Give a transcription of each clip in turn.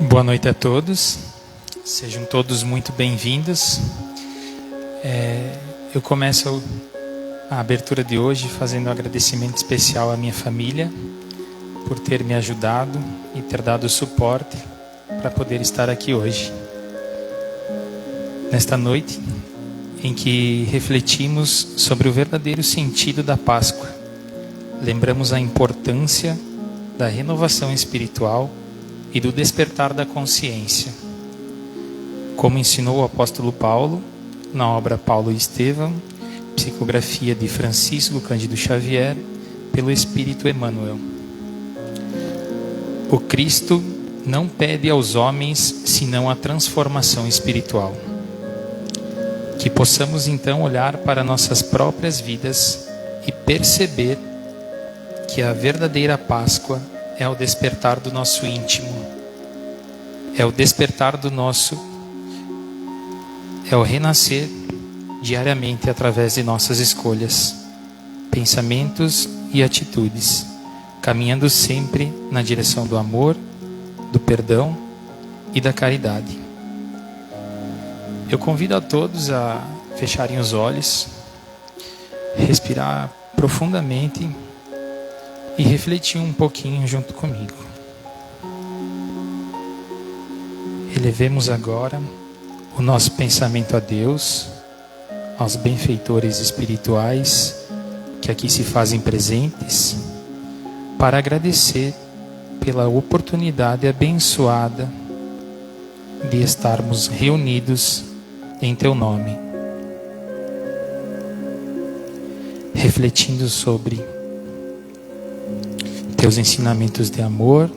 Boa noite a todos, sejam todos muito bem-vindos. Eu começo a abertura de hoje fazendo um agradecimento especial à minha família por ter me ajudado e ter dado suporte para poder estar aqui hoje. Nesta noite em que refletimos sobre o verdadeiro sentido da Páscoa, lembramos a importância da renovação espiritual e do despertar da consciência, como ensinou o apóstolo Paulo na obra Paulo e Estevão, psicografia de Francisco Cândido Xavier, pelo Espírito Emmanuel. O Cristo não pede aos homens senão a transformação espiritual. Que possamos então olhar para nossas próprias vidas e perceber que a verdadeira Páscoa é o despertar do nosso íntimo, é o despertar do nosso, é o renascer diariamente através de nossas escolhas, pensamentos e atitudes, caminhando sempre na direção do amor, do perdão e da caridade. Eu convido a todos a fecharem os olhos, respirar profundamente e refletir um pouquinho junto comigo. Elevemos agora o nosso pensamento a Deus, aos benfeitores espirituais que aqui se fazem presentes, para agradecer pela oportunidade abençoada de estarmos reunidos em Teu nome, refletindo sobre Teus ensinamentos de amor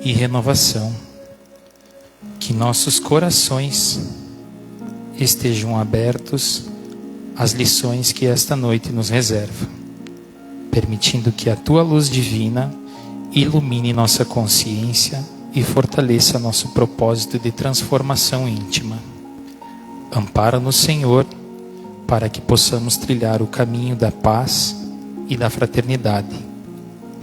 e renovação. Que nossos corações estejam abertos às lições que esta noite nos reserva, permitindo que a Tua luz divina ilumine nossa consciência e fortaleça nosso propósito de transformação íntima. Ampara-nos, Senhor, para que possamos trilhar o caminho da paz e da fraternidade,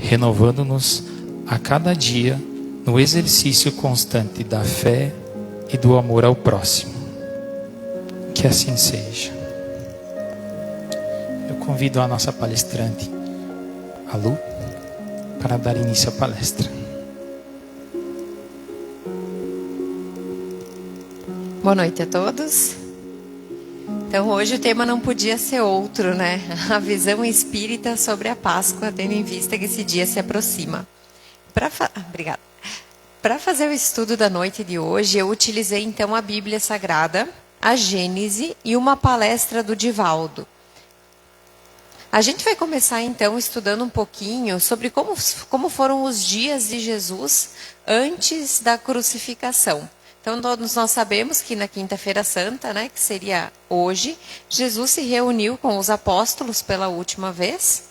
renovando-nos a cada dia no exercício constante da fé e do amor ao próximo. Que assim seja. Eu convido a nossa palestrante, a Lu, para dar início à palestra. Boa noite a todos. Então hoje o tema não podia ser outro, né? A visão espírita sobre a Páscoa, tendo em vista que esse dia se aproxima. Obrigada. Para fazer o estudo da noite de hoje, eu utilizei então a Bíblia Sagrada, a Gênese e uma palestra do Divaldo. A gente vai começar então estudando um pouquinho sobre como foram os dias de Jesus antes da crucificação. Então todos nós sabemos que na Quinta-feira Santa, né, que seria hoje, Jesus se reuniu com os apóstolos pela última vez.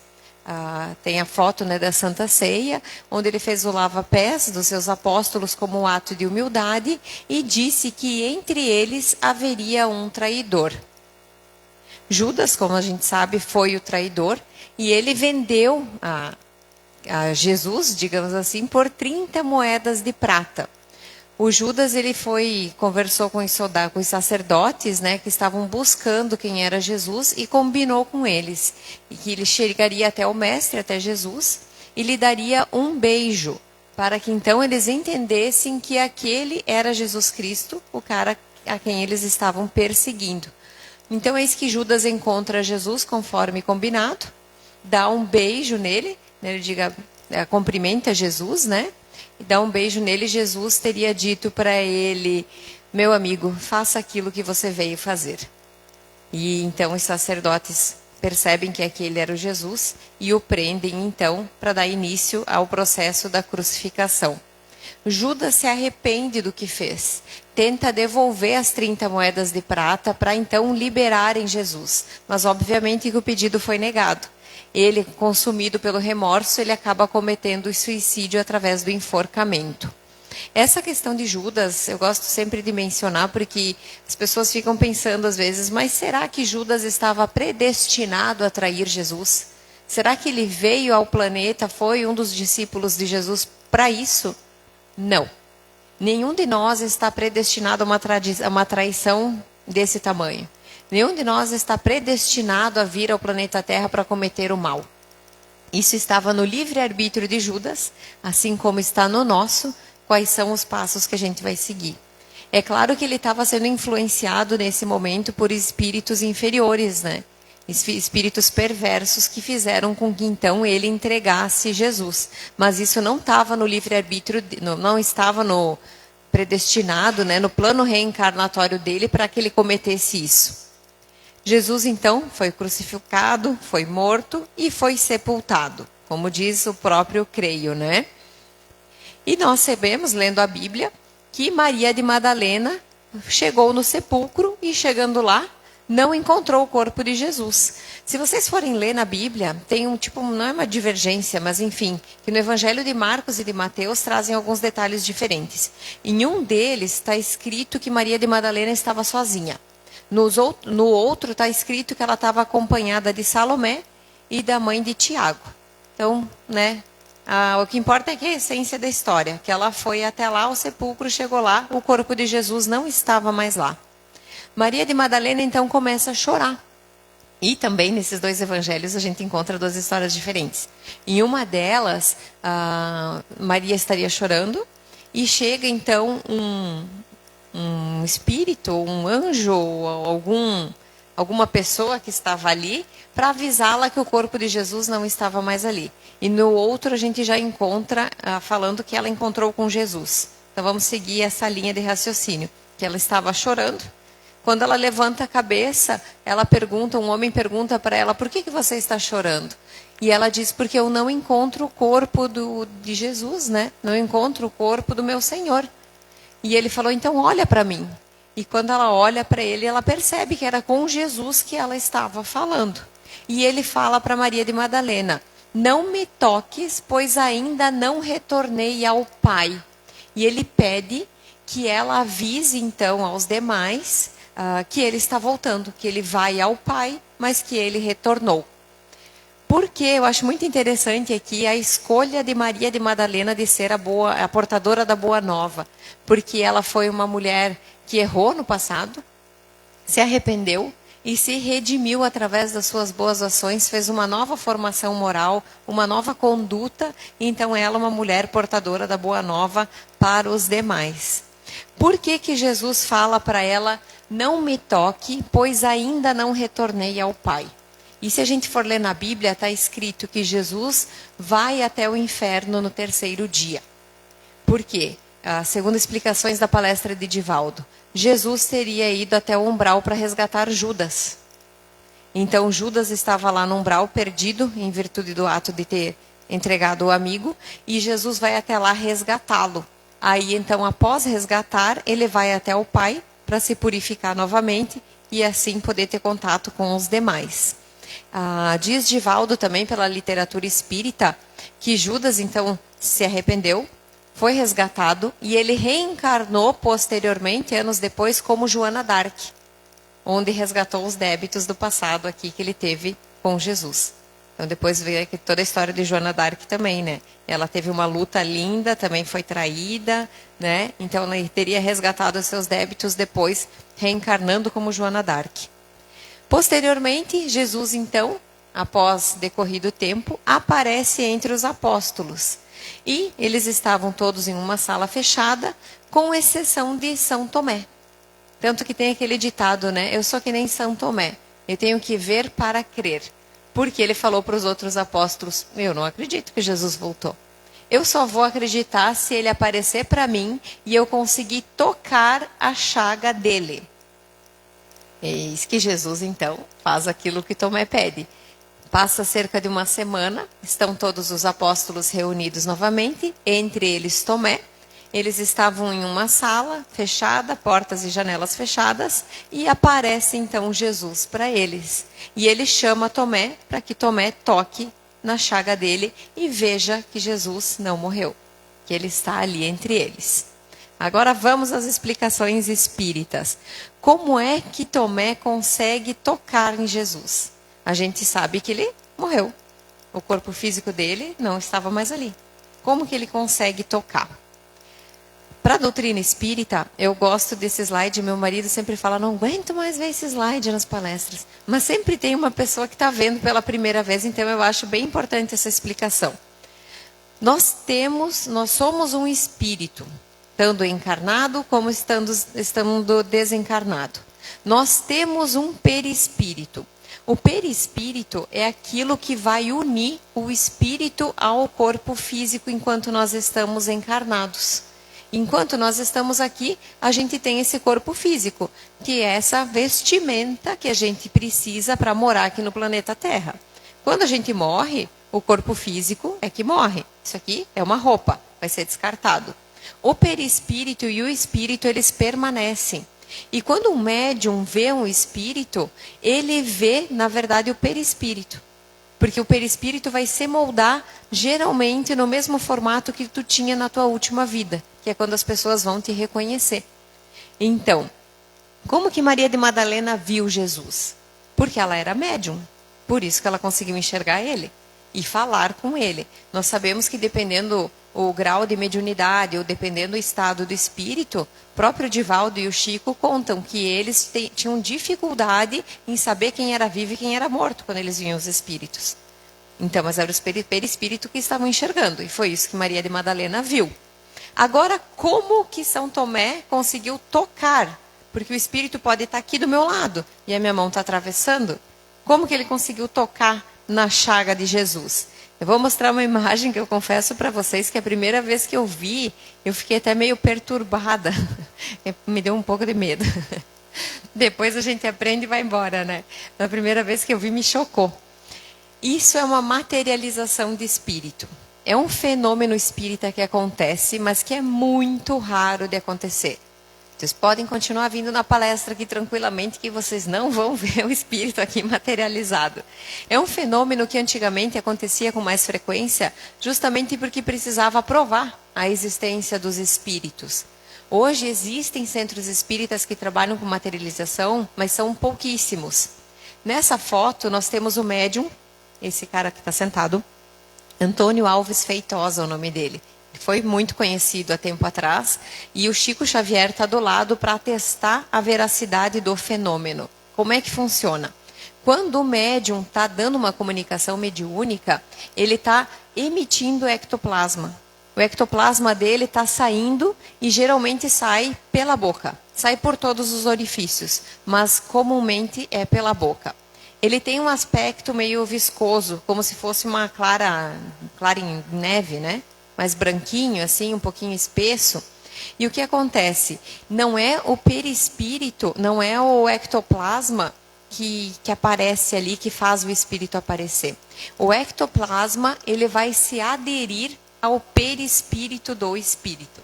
Tem a foto, né, da Santa Ceia, onde ele fez o lava-pés dos seus apóstolos como um ato de humildade e disse que entre eles haveria um traidor. Judas, como a gente sabe, foi o traidor e ele vendeu a Jesus, digamos assim, por 30 moedas de prata. O Judas, ele conversou com os sacerdotes, né, que estavam buscando quem era Jesus e combinou com eles. E que ele chegaria até o mestre, até Jesus, e lhe daria um beijo, para que então eles entendessem que aquele era Jesus Cristo, o cara a quem eles estavam perseguindo. Então eis que Judas encontra Jesus conforme combinado, dá um beijo nele, né, ele cumprimenta Jesus, né? E dá um beijo nele. Jesus teria dito para ele: meu amigo, faça aquilo que você veio fazer. E então os sacerdotes percebem que aquele era o Jesus e o prendem então para dar início ao processo da crucificação. Judas se arrepende do que fez, tenta devolver as 30 moedas de prata para então liberarem Jesus, mas obviamente que o pedido foi negado. Ele, consumido pelo remorso, ele acaba cometendo o suicídio através do enforcamento. Essa questão de Judas, eu gosto sempre de mencionar, porque as pessoas ficam pensando às vezes, mas será que Judas estava predestinado a trair Jesus? Será que ele veio ao planeta, foi um dos discípulos de Jesus para isso? Não. Nenhum de nós está predestinado a uma traição desse tamanho. Nenhum de nós está predestinado a vir ao planeta Terra para cometer o mal. Isso estava no livre-arbítrio de Judas, assim como está no nosso, quais são os passos que a gente vai seguir. É claro que ele estava sendo influenciado nesse momento por espíritos inferiores, né? Espíritos perversos que fizeram com que então ele entregasse Jesus. Mas isso não estava no livre-arbítrio, não estava no predestinado, né, no plano reencarnatório dele para que ele cometesse isso. Jesus então foi crucificado, foi morto e foi sepultado, como diz o próprio creio, né? E nós sabemos, lendo a Bíblia, que Maria de Madalena chegou no sepulcro e chegando lá, não encontrou o corpo de Jesus. Se vocês forem ler na Bíblia, tem não é uma divergência, mas enfim, que no Evangelho de Marcos e de Mateus trazem alguns detalhes diferentes. Em um deles está escrito que Maria de Madalena estava sozinha. No outro está escrito que ela estava acompanhada de Salomé e da mãe de Tiago. Então, né, o que importa é que a essência da história, que ela foi até lá, o sepulcro chegou lá, o corpo de Jesus não estava mais lá. Maria de Madalena então começa a chorar. E também nesses dois evangelhos a gente encontra duas histórias diferentes. Em uma delas, Maria estaria chorando e chega então um espírito, um anjo, alguma pessoa que estava ali para avisá-la que o corpo de Jesus não estava mais ali. E no outro a gente já encontra falando que ela encontrou com Jesus. Então vamos seguir essa linha de raciocínio, que ela estava chorando. Quando ela levanta a cabeça, um homem pergunta para ela, por que você está chorando? E ela diz, porque eu não encontro o corpo de Jesus, né? Não encontro o corpo do meu Senhor. E ele falou, então olha para mim. E quando ela olha para ele, ela percebe que era com Jesus que ela estava falando. E ele fala para Maria de Madalena, não me toques, pois ainda não retornei ao Pai. E ele pede que ela avise então aos demais que ele está voltando, que ele vai ao Pai, mas que ele retornou. Porque eu acho muito interessante aqui a escolha de Maria de Madalena de ser a portadora da Boa Nova. Porque ela foi uma mulher que errou no passado, se arrependeu e se redimiu através das suas boas ações, fez uma nova formação moral, uma nova conduta. Então ela é uma mulher portadora da Boa Nova para os demais. Por que Jesus fala para ela, não me toque, pois ainda não retornei ao Pai? E se a gente for ler na Bíblia, está escrito que Jesus vai até o inferno no terceiro dia. Por quê? Segundo explicações da palestra de Divaldo, Jesus teria ido até o umbral para resgatar Judas. Então Judas estava lá no umbral, perdido, em virtude do ato de ter entregado o amigo, e Jesus vai até lá resgatá-lo. Aí então, após resgatar, ele vai até o Pai para se purificar novamente e assim poder ter contato com os demais. Diz Divaldo também pela literatura espírita que Judas então se arrependeu, foi resgatado e ele reencarnou posteriormente, anos depois, como Joana d'Arc, onde resgatou os débitos do passado aqui que ele teve com Jesus. Então depois veio aqui toda a história de Joana d'Arc também, né? Ela teve uma luta linda, também foi traída, né? Então ela teria resgatado os seus débitos depois, reencarnando como Joana d'Arc. Posteriormente, Jesus então, após decorrido o tempo, aparece entre os apóstolos. E eles estavam todos em uma sala fechada, com exceção de São Tomé. Tanto que tem aquele ditado, né? Eu sou que nem São Tomé, eu tenho que ver para crer. Porque ele falou para os outros apóstolos, eu não acredito que Jesus voltou. Eu só vou acreditar se ele aparecer para mim e eu conseguir tocar a chaga dele. Eis que Jesus, então, faz aquilo que Tomé pede. Passa cerca de uma semana, estão todos os apóstolos reunidos novamente, entre eles Tomé. Eles estavam em uma sala fechada, portas e janelas fechadas, e aparece então Jesus para eles. E ele chama Tomé para que Tomé toque na chaga dele e veja que Jesus não morreu, que ele está ali entre eles. Agora vamos às explicações espíritas. Como é que Tomé consegue tocar em Jesus? A gente sabe que ele morreu. O corpo físico dele não estava mais ali. Como que ele consegue tocar? Para a doutrina espírita, eu gosto desse slide. Meu marido sempre fala, não aguento mais ver esse slide nas palestras. Mas sempre tem uma pessoa que está vendo pela primeira vez, então eu acho bem importante essa explicação. Nós somos um espírito, estando encarnado como estando desencarnado. Nós temos um perispírito. O perispírito é aquilo que vai unir o espírito ao corpo físico enquanto nós estamos encarnados. Enquanto nós estamos aqui, a gente tem esse corpo físico, que é essa vestimenta que a gente precisa para morar aqui no planeta Terra. Quando a gente morre, o corpo físico é que morre. Isso aqui é uma roupa, vai ser descartado. O perispírito e o espírito, eles permanecem. E quando um médium vê um espírito, ele vê, na verdade, o perispírito. Porque o perispírito vai se moldar, geralmente, no mesmo formato que tu tinha na tua última vida, que é quando as pessoas vão te reconhecer. Então, como que Maria de Madalena viu Jesus? Porque ela era médium. Por isso que ela conseguiu enxergar ele e falar com ele. Nós sabemos que dependendo o grau de mediunidade ou dependendo do estado do espírito, o próprio Divaldo e o Chico contam que eles tinham dificuldade em saber quem era vivo e quem era morto quando eles viam os espíritos. Então, mas era o perispírito que estavam enxergando, e foi isso que Maria de Madalena viu. Agora, como que São Tomé conseguiu tocar? Porque o espírito pode estar aqui do meu lado e a minha mão está atravessando. Como que ele conseguiu tocar na chaga de Jesus? Eu vou mostrar uma imagem que eu confesso para vocês que a primeira vez que eu vi, eu fiquei até meio perturbada. Me deu um pouco de medo. Depois a gente aprende e vai embora, né? Na primeira vez que eu vi, me chocou. Isso é uma materialização de espírito. É um fenômeno espírita que acontece, mas que é muito raro de acontecer. Vocês podem continuar vindo na palestra aqui tranquilamente, que vocês não vão ver o espírito aqui materializado. É um fenômeno que antigamente acontecia com mais frequência, justamente porque precisava provar a existência dos espíritos. Hoje existem centros espíritas que trabalham com materialização, mas são pouquíssimos. Nessa foto nós temos o médium, esse cara que está sentado, Antônio Alves Feitosa é o nome dele. Foi muito conhecido há tempo atrás, e o Chico Xavier está do lado para atestar a veracidade do fenômeno. Como é que funciona? Quando o médium está dando uma comunicação mediúnica, ele está emitindo ectoplasma. O ectoplasma dele está saindo e geralmente sai pela boca. Sai por todos os orifícios, mas comumente é pela boca. Ele tem um aspecto meio viscoso, como se fosse uma clara em neve, né? Mais branquinho, assim, um pouquinho espesso. E o que acontece? Não é o perispírito, não é o ectoplasma que aparece ali, que faz o espírito aparecer. O ectoplasma, ele vai se aderir ao perispírito do espírito.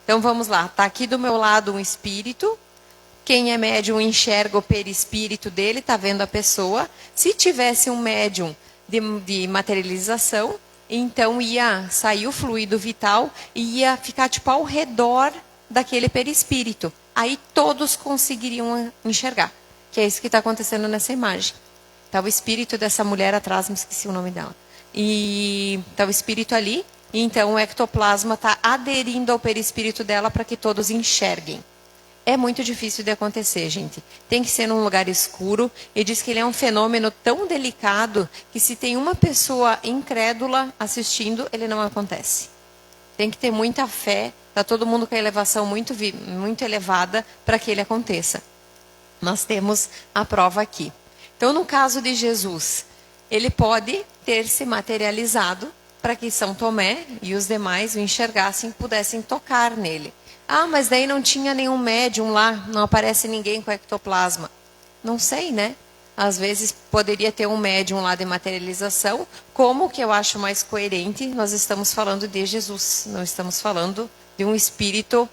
Então, vamos lá. Está aqui do meu lado um espírito. Quem é médium enxerga o perispírito dele, está vendo a pessoa. Se tivesse um médium de materialização, então ia sair o fluido vital e ia ficar tipo ao redor daquele perispírito. Aí todos conseguiriam enxergar, que é isso que está acontecendo nessa imagem. Está o espírito dessa mulher atrás, me esqueci o nome dela. E está o espírito ali, e então o ectoplasma está aderindo ao perispírito dela para que todos enxerguem. É muito difícil de acontecer, gente. Tem que ser num lugar escuro. E diz que ele é um fenômeno tão delicado que se tem uma pessoa incrédula assistindo, ele não acontece. Tem que ter muita fé, está todo mundo com a elevação muito elevada para que ele aconteça. Nós temos a prova aqui. Então, no caso de Jesus, ele pode ter se materializado para que São Tomé e os demais o enxergassem e pudessem tocar nele. Ah, mas daí não tinha nenhum médium lá, não aparece ninguém com ectoplasma. Não sei, né? Às vezes poderia ter um médium lá de materialização, como que eu acho mais coerente, nós estamos falando de Jesus, não estamos falando de um espírito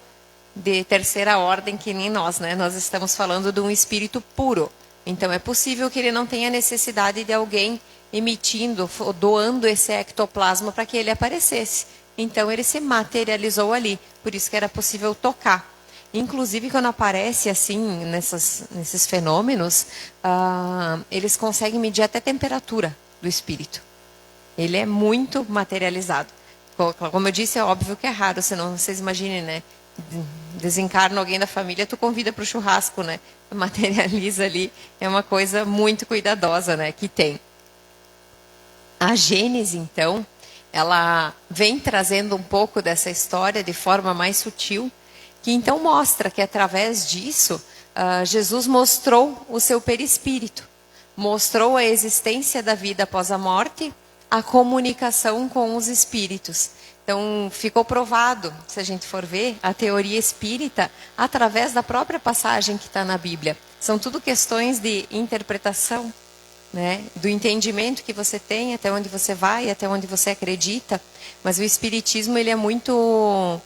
de terceira ordem que nem nós, né? Nós estamos falando de um espírito puro. Então é possível que ele não tenha necessidade de alguém emitindo, doando esse ectoplasma para que ele aparecesse. Então ele se materializou ali, por isso que era possível tocar. Inclusive quando aparece assim, nesses fenômenos, eles conseguem medir até a temperatura do espírito. Ele é muito materializado. Como eu disse, é óbvio que é raro, senão vocês imaginem, né? desencarna alguém da família, tu convida para o churrasco, né? Materializa ali, é uma coisa muito cuidadosa, né? Que tem. A Gênese, então, ela vem trazendo um pouco dessa história de forma mais sutil, que então mostra que através disso, Jesus mostrou o seu perispírito, mostrou a existência da vida após a morte, a comunicação com os espíritos. Então, ficou provado, se a gente for ver, a teoria espírita através da própria passagem que está na Bíblia. São tudo questões de interpretação, né? Do entendimento que você tem, até onde você vai, até onde você acredita. Mas o espiritismo, ele é muito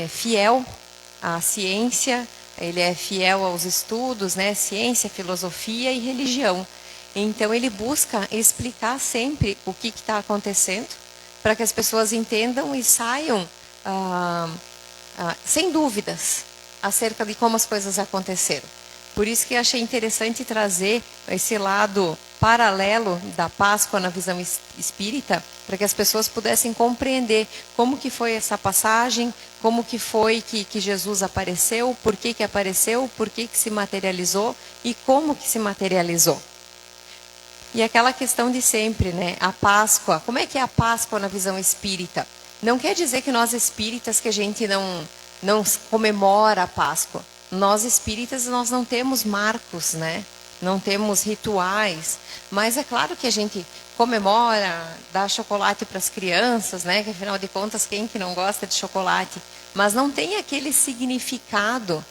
fiel à ciência, ele é fiel aos estudos, né? Ciência, filosofia e religião. Então, ele busca explicar sempre o que está acontecendo, para que as pessoas entendam e saiam sem dúvidas acerca de como as coisas aconteceram. Por isso que eu achei interessante trazer esse lado paralelo da Páscoa na visão espírita, para que as pessoas pudessem compreender como que foi essa passagem, como que foi que Jesus apareceu, por que apareceu, por que se materializou e como que se materializou. E aquela questão de sempre, né? A Páscoa, como é que é a Páscoa na visão espírita? Não quer dizer que nós espíritas que a gente não comemora a Páscoa. Nós espíritas, nós não temos marcos, né? Não temos rituais. Mas é claro que a gente comemora, dá chocolate para as crianças, né? Que afinal de contas, quem que não gosta de chocolate? Mas não tem aquele significado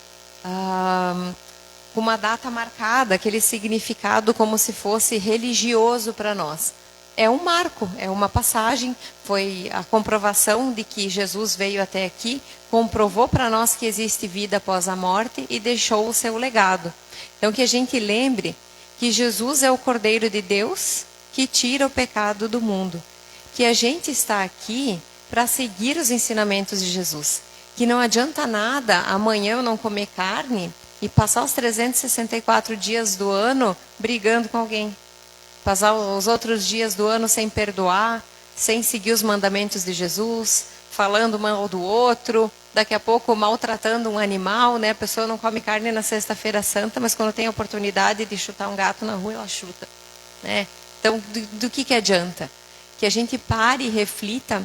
com uma data marcada, aquele significado como se fosse religioso para nós. É um marco, é uma passagem, foi a comprovação de que Jesus veio até aqui, comprovou para nós que existe vida após a morte e deixou o seu legado. Então, que a gente lembre que Jesus é o Cordeiro de Deus que tira o pecado do mundo. Que a gente está aqui para seguir os ensinamentos de Jesus. Que não adianta nada amanhã eu não comer carne e passar os 364 dias do ano brigando com alguém. Passar os outros dias do ano sem perdoar, sem seguir os mandamentos de Jesus, falando mal do outro, daqui a pouco maltratando um animal, né? A pessoa não come carne na sexta-feira santa, mas quando tem a oportunidade de chutar um gato na rua, ela chuta, né? Então, do que adianta? Que a gente pare e reflita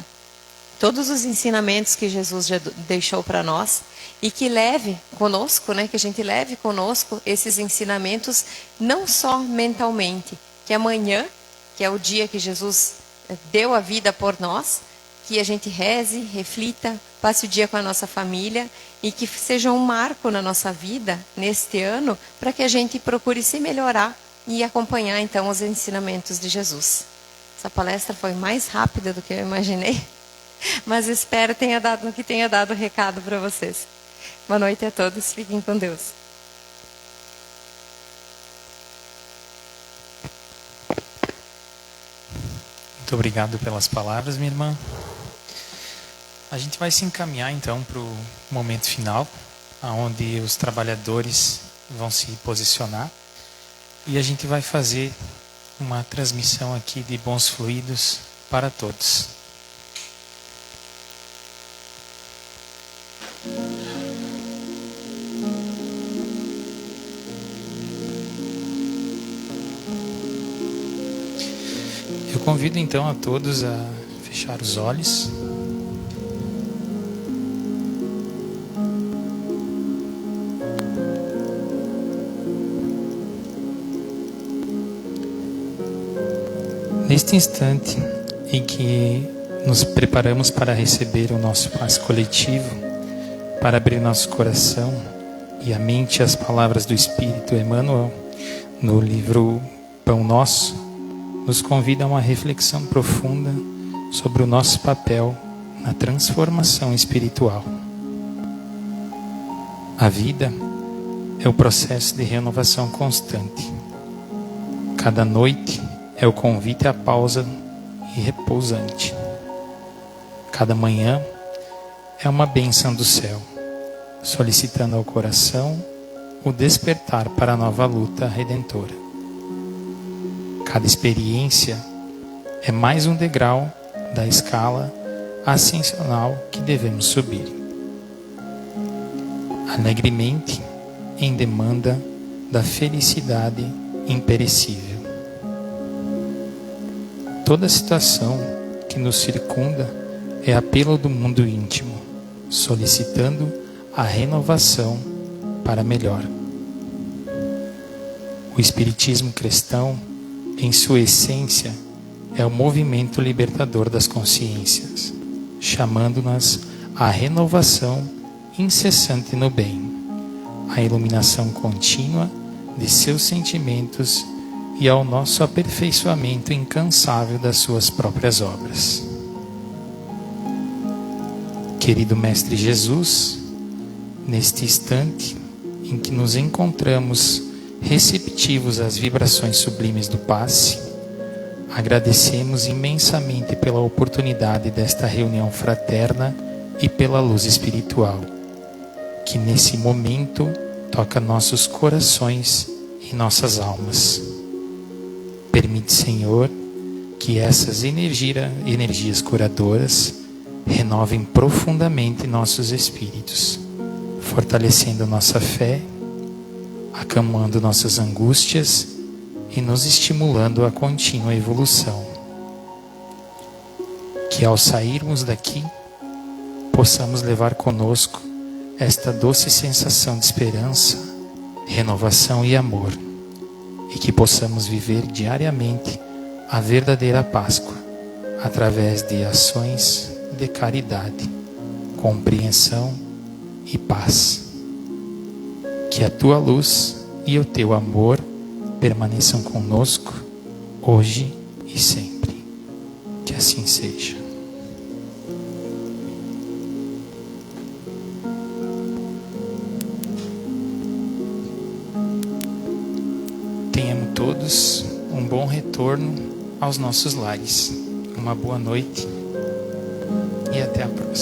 todos os ensinamentos que Jesus já deixou para nós e que leve conosco, né? Que a gente leve conosco esses ensinamentos não só mentalmente, que amanhã, que é o dia que Jesus deu a vida por nós, que a gente reze, reflita, passe o dia com a nossa família e que seja um marco na nossa vida, neste ano, para que a gente procure se melhorar e acompanhar, então, os ensinamentos de Jesus. Essa palestra foi mais rápida do que eu imaginei, mas espero que tenha dado recado para vocês. Boa noite a todos, fiquem com Deus. Muito obrigado pelas palavras, minha irmã. A gente vai se encaminhar então para o momento final, onde os trabalhadores vão se posicionar e a gente vai fazer uma transmissão aqui de bons fluidos para todos. Eu convido então a todos a fechar os olhos. Neste instante em que nos preparamos para receber o nosso passe coletivo, para abrir nosso coração e a mente às palavras do Espírito Emmanuel, no livro Pão Nosso, nos convida a uma reflexão profunda sobre o nosso papel na transformação espiritual. A vida é o processo de renovação constante. Cada noite é o convite à pausa e repousante. Cada manhã é uma bênção do céu, solicitando ao coração o despertar para a nova luta redentora. Cada experiência é mais um degrau da escala ascensional que devemos subir. alegremente em demanda da felicidade imperecível. Toda situação que nos circunda é apelo do mundo íntimo, solicitando a renovação para melhor. O Espiritismo cristão, em sua essência, é o movimento libertador das consciências, chamando-nas à renovação incessante no bem, à iluminação contínua de seus sentimentos e ao nosso aperfeiçoamento incansável das suas próprias obras. Querido Mestre Jesus, neste instante em que nos encontramos receptivos às vibrações sublimes do passe, agradecemos imensamente pela oportunidade desta reunião fraterna e pela luz espiritual, que nesse momento toca nossos corações e nossas almas. Permite, Senhor, que essas energias curadoras renovem profundamente nossos espíritos, fortalecendo nossa fé, acalmando nossas angústias e nos estimulando à contínua evolução. Que ao sairmos daqui, possamos levar conosco esta doce sensação de esperança, renovação e amor, e que possamos viver diariamente a verdadeira Páscoa, através de ações de caridade, compreensão e paz. Que a tua luz e o teu amor permaneçam conosco, hoje e sempre. Que assim seja. Tenhamos todos um bom retorno aos nossos lares. Uma boa noite e até a próxima.